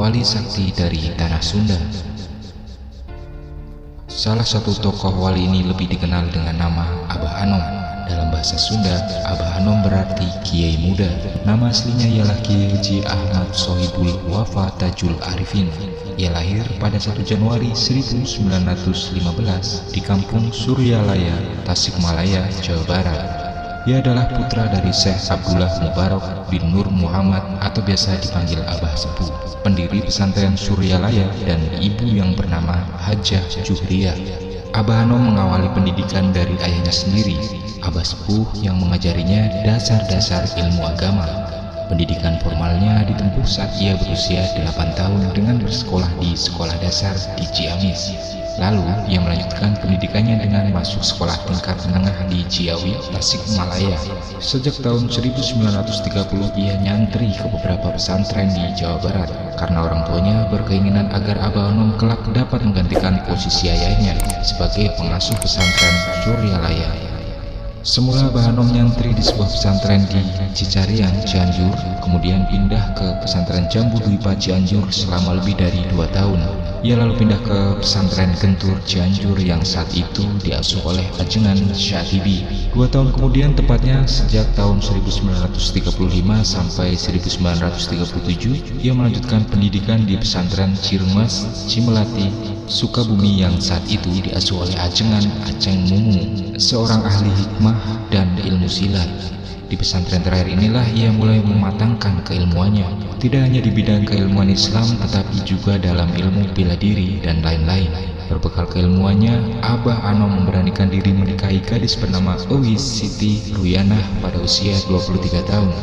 wali sakti dari tanah Sunda. Salah satu tokoh wali ini lebih dikenal dengan nama Abah Anom. Dalam bahasa Sunda, Abah Anom berarti Kiai Muda. Nama aslinya ialah Kiai Haji Ahmad Sohibul Wafa Tajul Arifin. Ia lahir pada 1 Januari 1915 di Kampung Suryalaya, Tasikmalaya, Jawa Barat. Ia adalah putra dari Syekh Abdullah Mubarak bin Nur Muhammad atau biasa dipanggil Abah Sepuh, pendiri pesantren Suryalaya, dan ibu yang bernama Hajah Juhriyah. Abah Anom mengawali pendidikan dari ayahnya sendiri, Abah Sepuh, yang mengajarinya dasar-dasar ilmu agama. Pendidikan formalnya ditempuh saat ia berusia 8 tahun dengan bersekolah di sekolah dasar di Ciamis. Lalu ia melanjutkan pendidikannya dengan masuk sekolah tingkat menengah di Ciawi, Tasikmalaya. Sejak tahun 1930 ia nyantri ke beberapa pesantren di Jawa Barat karena orang tuanya berkeinginan agar Abah Anom kelak dapat menggantikan posisi ayahnya sebagai pengasuh pesantren Suryalaya. Semula Abah Anom nyantri di sebuah pesantren di Cicarian, Cianjur, kemudian pindah ke pesantren Jambu Dwipa Cianjur selama lebih dari 2 tahun. Ia lalu pindah ke pesantren Gentur Cianjur yang saat itu diasuh oleh Ajengan Syatibi. 2 tahun kemudian, tepatnya sejak tahun 1935 sampai 1937, ia melanjutkan pendidikan di pesantren Ciremas, Cimelati, Sukabumi yang saat itu diasuh oleh Ajengan Aceng Mumu, seorang ahli hikmah dan ilmu silat. Di pesantren terakhir inilah ia mulai mematangkan keilmuannya, tidak hanya di bidang keilmuan Islam tetapi juga dalam ilmu bela diri dan lain-lain. Berbekal keilmuannya, Abah Anom memberanikan diri menikahi gadis bernama Owis Siti Ruyanah pada usia 23 tahun.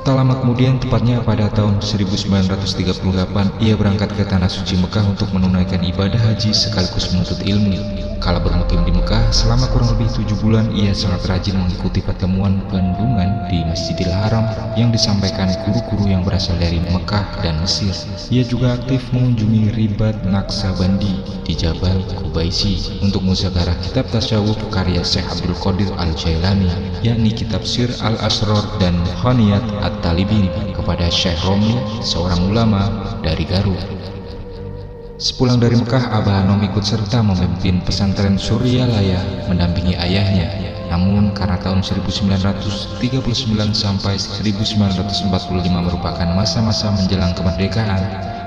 Tak lama kemudian, tepatnya pada tahun 1938, ia berangkat ke Tanah Suci Mekah untuk menunaikan ibadah haji sekaligus menuntut ilmu. Kala bermukim di Mekah selama kurang lebih 7 bulan, ia sangat rajin mengikuti pertemuan bendungan di Masjidil Haram yang disampaikan guru-guru yang berasal dari Mekah dan Mesir. Ia juga aktif mengunjungi Ribat Naksabandi di Jabal Qubaisi untuk muzakarah kitab tasyawuf karya Syekh Abdul Qadir Al-Jailani, yakni kitab Sir Al-Asrar dan Khaniyat At-Talibin, kepada Syekh Romli, seorang ulama dari Garut. Sepulang dari Mekah, Abah Anom ikut serta memimpin pesantren Suryalaya mendampingi ayahnya. Namun karena tahun 1939 sampai 1945 merupakan masa-masa menjelang kemerdekaan,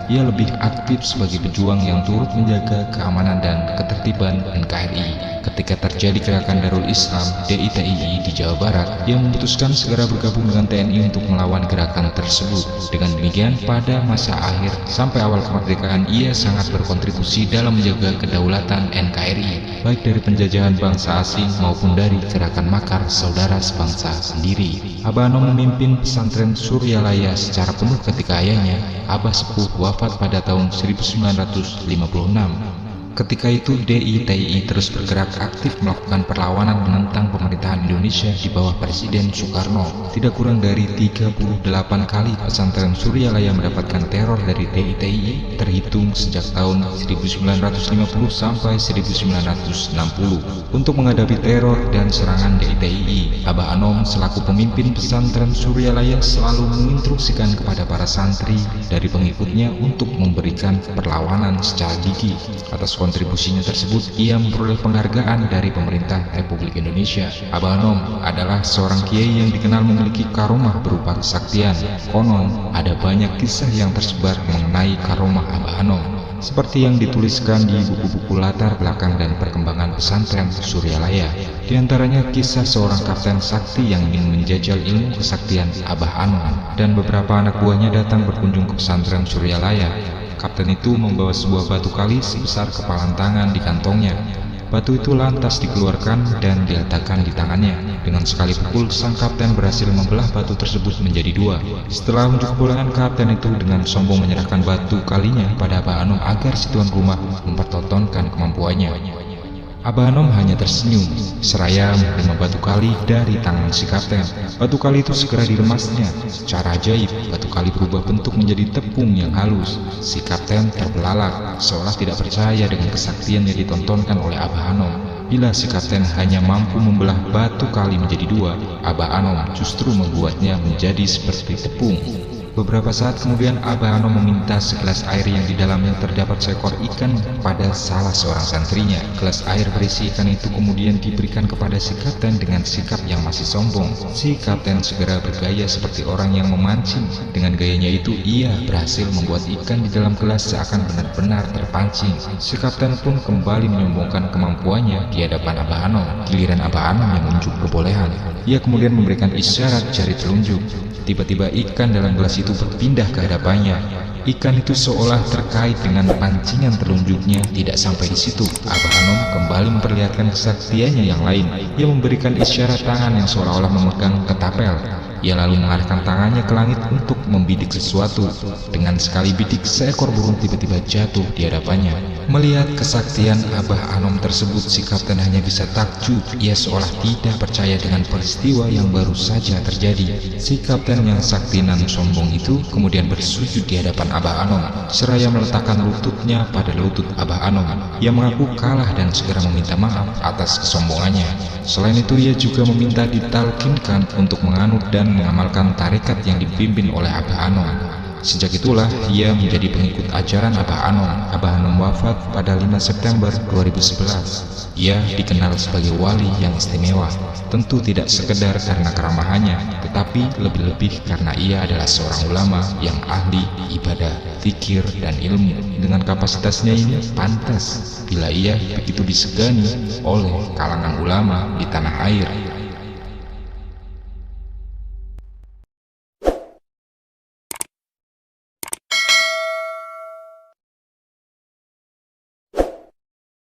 ia lebih aktif sebagai pejuang yang turut menjaga keamanan dan ketertiban NKRI. Ketika terjadi gerakan Darul Islam DITII di Jawa Barat, ia memutuskan segera bergabung dengan TNI untuk melawan gerakan tersebut. Dengan demikian, pada masa akhir sampai awal kemerdekaan, ia sangat berkontribusi dalam menjaga kedaulatan NKRI, baik dari penjajahan bangsa asing maupun dari gerakan makar saudara sebangsa sendiri. Abah Anom memimpin pesantren Suryalaya secara penuh ketika ayahnya, Abah Sepuh, wafat pada tahun 1956. Ketika itu DITII terus bergerak aktif melakukan perlawanan menentang pemerintahan Indonesia di bawah Presiden Soekarno. Tidak kurang dari 38 kali pesantren Suryalaya mendapatkan teror dari DITII terhitung sejak tahun 1950 sampai 1960. Untuk menghadapi teror dan serangan DITII, Abah Anom selaku pemimpin pesantren Suryalaya selalu menginstruksikan kepada para santri dari pengikutnya untuk memberikan perlawanan secara gigih. Atas kontribusinya tersebut, ia memperoleh penghargaan dari pemerintah Republik Indonesia. Abah Anom adalah seorang kiai yang dikenal memiliki karomah berupa kesaktian. Konon, ada banyak kisah yang tersebar mengenai karomah Abah Anom, seperti yang dituliskan di buku-buku latar belakang dan perkembangan pesantren Suryalaya. Di antaranya kisah seorang kapten sakti yang ingin menjajal ilmu kesaktian Abah Anom, dan beberapa anak buahnya datang berkunjung ke pesantren Suryalaya. Kapten itu membawa sebuah batu kali sebesar kepalan tangan di kantongnya. Batu itu lantas dikeluarkan dan diletakkan di tangannya. Dengan sekali pukul, sang kapten berhasil membelah batu tersebut menjadi 2. Setelah unjuk kebolehan, kapten itu dengan sombong menyerahkan batu kalinya pada Abah Anom agar si tuan rumah mempertontonkan kemampuannya. Abah Anom hanya tersenyum seraya menerima batu kali dari tangan si kapten. Batu kali itu segera diremasnya. Secara ajaib, batu kali berubah bentuk menjadi tepung yang halus. Si kapten terbelalak, seolah tidak percaya dengan kesaktian yang ditontonkan oleh Abah Anom. Bila si kapten hanya mampu membelah batu kali menjadi 2, Abah Anom justru membuatnya menjadi seperti tepung. Beberapa saat kemudian Abah Anom meminta segelas air yang di dalamnya terdapat seekor ikan pada salah seorang santrinya. Gelas air berisi ikan itu kemudian diberikan kepada si kapten dengan sikap yang masih sombong. Si kapten segera bergaya seperti orang yang memancing. Dengan gayanya itu ia berhasil membuat ikan di dalam gelas seakan benar-benar terpancing. Si kapten pun kembali menyombongkan kemampuannya di hadapan Abah Anom. Giliran Abah Anom yang unjuk kebolehan. Ia kemudian memberikan isyarat jari telunjuk. Tiba-tiba ikan dalam gelas itu berpindah ke hadapannya. Ikan itu seolah terkait dengan pancingan telunjuknya. Tidak sampai di situ, Abah Anom kembali memperlihatkan kesaktiannya yang lain. Ia memberikan isyarat tangan yang seolah-olah memegang ketapel. Ia lalu mengarahkan tangannya ke langit untuk membidik sesuatu. Dengan sekali bidik, seekor burung tiba-tiba jatuh di hadapannya. Melihat kesaktian Abah Anom tersebut, si kapten hanya bisa takjub. Ia seolah tidak percaya dengan peristiwa yang baru saja terjadi. Si kapten yang sakti nan sombong itu kemudian bersujud di hadapan Abah Anom, seraya meletakkan lututnya pada lutut Abah Anom. Ia mengaku kalah dan segera meminta maaf atas kesombongannya. Selain itu, ia juga meminta ditalkinkan untuk menganut dan mengamalkan tarekat yang dipimpin oleh Abah Anom. Sejak itulah ia menjadi pengikut ajaran Abah Anom. Abah Anom wafat pada 5 September 2011. Ia dikenal sebagai wali yang istimewa, tentu tidak sekedar karena keramahannya, tetapi lebih-lebih karena ia adalah seorang ulama yang ahli ibadah, fikir, dan ilmu. Dengan kapasitasnya ini, pantas bila ia begitu disegani oleh kalangan ulama di tanah air.